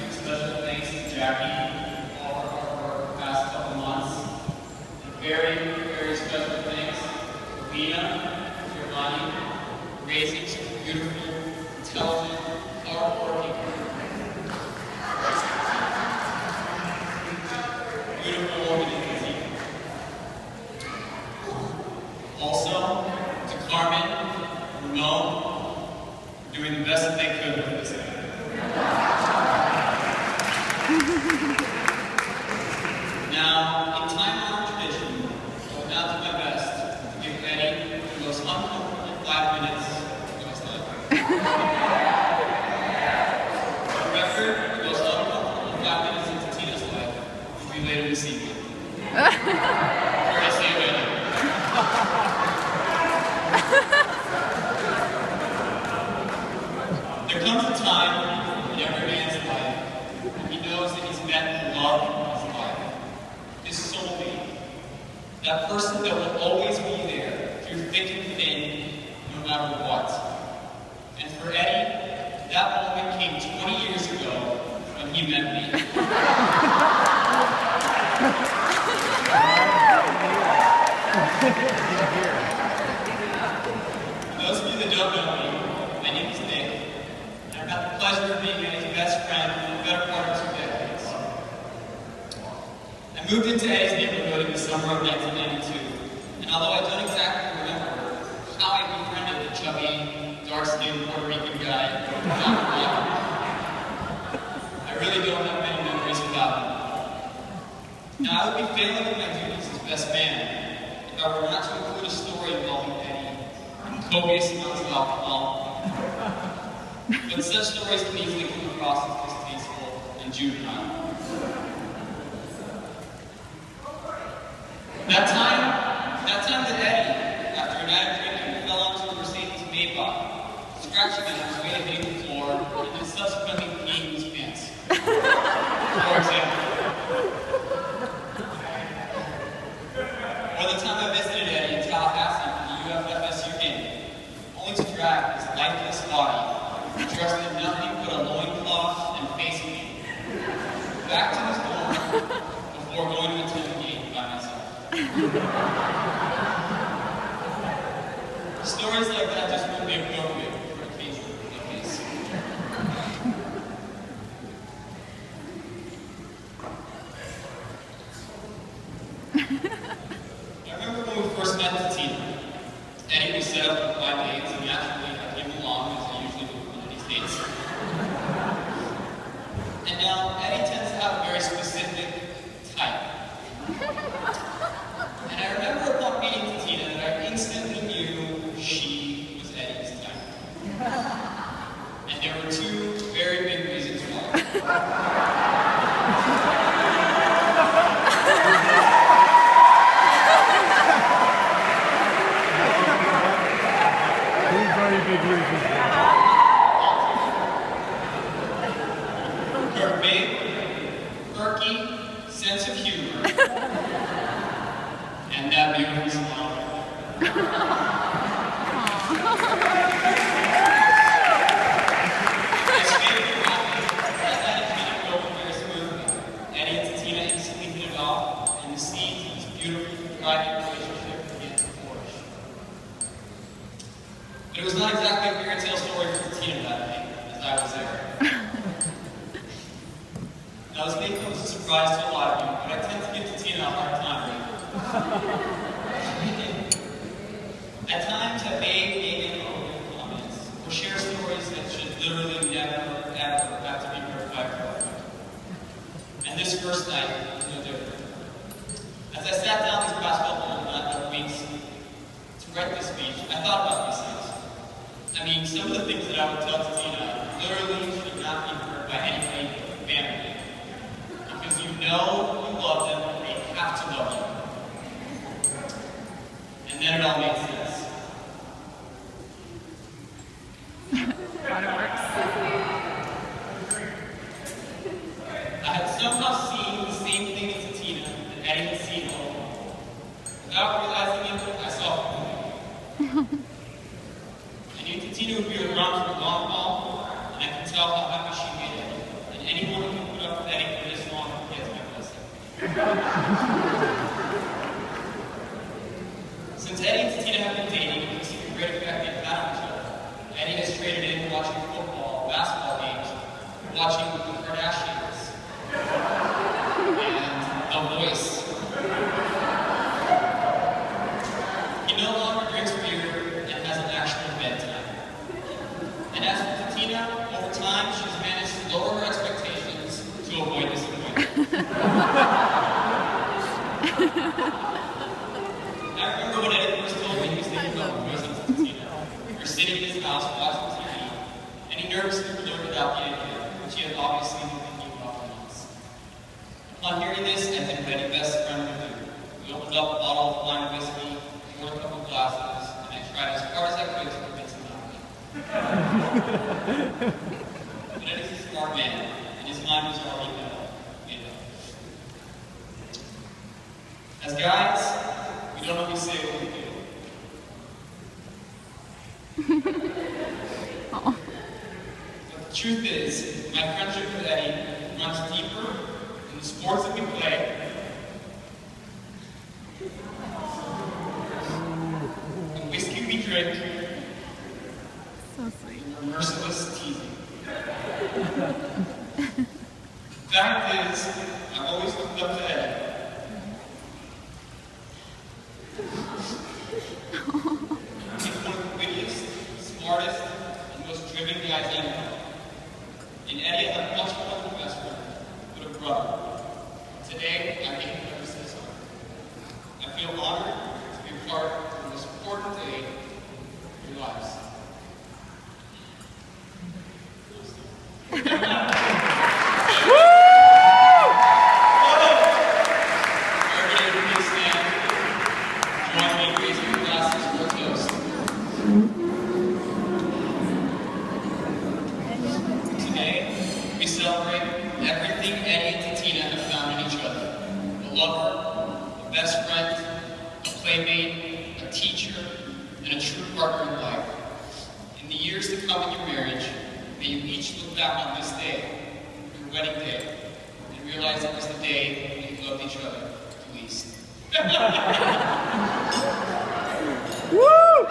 Special thanks to Jackie for all her hard work the past couple months. And very, very special thanks to Lena, Giovanni, raising some beautiful, intelligent, hard-working, beautiful woman in the team. Also, to Carmen, Ramon, for doing the best that they could with this guy. Now, in time-honored tradition, I will now do my best to give Eddie the most uncomfortable 5 minutes of his life. For the record, the most uncomfortable 5 minutes in Titina's life will be later this evening. Courtesy of Eddie. There comes a time in every man's life when he knows that he's met the love of his life, his soulmate, that person that will always be there through thick and thin, no matter what. And for Eddie, that moment came 20 years ago when he met me. For those of you that don't know me, my name is Nick. I've got the pleasure of being Eddie's best friend for the better part of 2 decades. I moved into Eddie's neighborhood in the summer of 1992, and although I don't exactly remember how I befriended the chubby, dark-skinned Puerto Rican guy down the block, I really don't have many memories without him. Now, I would be failing in my duties as best man if I were not to include a story involving Eddie and copious amounts of alcohol. But such stories can easily come across as distasteful and juvenile. That time that Eddie, after a night of drinking, fell onto a Mercedes Maybach, scratching it on his way to hitting the floor, and then subsequently peeing his pants. For example. Or the time I visited Eddie in Tallahassee for the UFFSU game, only to drag his lifeless body, dressed in nothing but a loincloth and face paint, back to his dorm before going to attend the game by myself. Stories like that just wouldn't be appropriate for an occasion like this. I remember when we first met Titina. Eddie was set up for 5 dates, and naturally I came along as I usually do on these dates. And now, Eddie tends to have a very specific type. And I remember upon meeting Titina that I instantly knew she was Eddie's type. And there were 2 very big reasons why. Her big, quirky sense of humor, and that beautiful smile. As fate would happen, that night didn't go very smoothly. Eddie and Titina instantly hit it off, and the seeds of this beautiful, thriving relationship began to flourish. But it was not exactly a fairy tale story for Titina that night, as I was there. Now, this may come as a surprise to a lot of you, but I tend to give Titina a hard time. At times, I make inappropriate comments, or share stories that should literally never, ever have to be heard by her. And this first night was no different. As I sat down these past couple of weeks to write this speech, I thought about these things. I mean, some of the things that I would tell Titina literally should not be heard by anybody but her family. Because you know you love them, and they have to love you. And then it all made sense. I had somehow seen the same thing in Titina that Eddie had seen all along. Without realizing it, I saw her. Eddie and Titina would be around for a long haul, and I can tell how happy she made it. And anyone who can put up with Eddie for this long gets my blessing. Since Eddie and Titina have been dating, we see the great effect they've had on each other. Eddie has traded in watching football, basketball games, watching the Kardashians, and The Voice. He no longer drinks beer and has an actual bedtime. And as for Titina, over time she's managed to lower her expectations to avoid disappointment. I remember when Eddie first told me he was thinking about proposing to Titina. We were sitting in his house watching TV, and he nervously blurted out the idea, which he had obviously been thinking about for months. Upon hearing this, I did what any best friend would do. We opened up a bottle of wine and whiskey, poured a couple glasses, and I tried as hard as I could to convince him not to. But Eddie's a smart man, and his mind was already made up. As guys, we don't always say what we do. But the truth is, my friendship with Eddie runs deeper in the sports that we play, the whiskey we drink, so sweet. and merciless teasing. The fact is, I've always looked up to Eddie. He's one of the wittiest, smartest, and most driven guys I know. In Eddie, I have much more than a best friend, but a brother. Today, I think he never says so. I feel honored to be a part of the most important day of your lives. Phenomenal. Oh,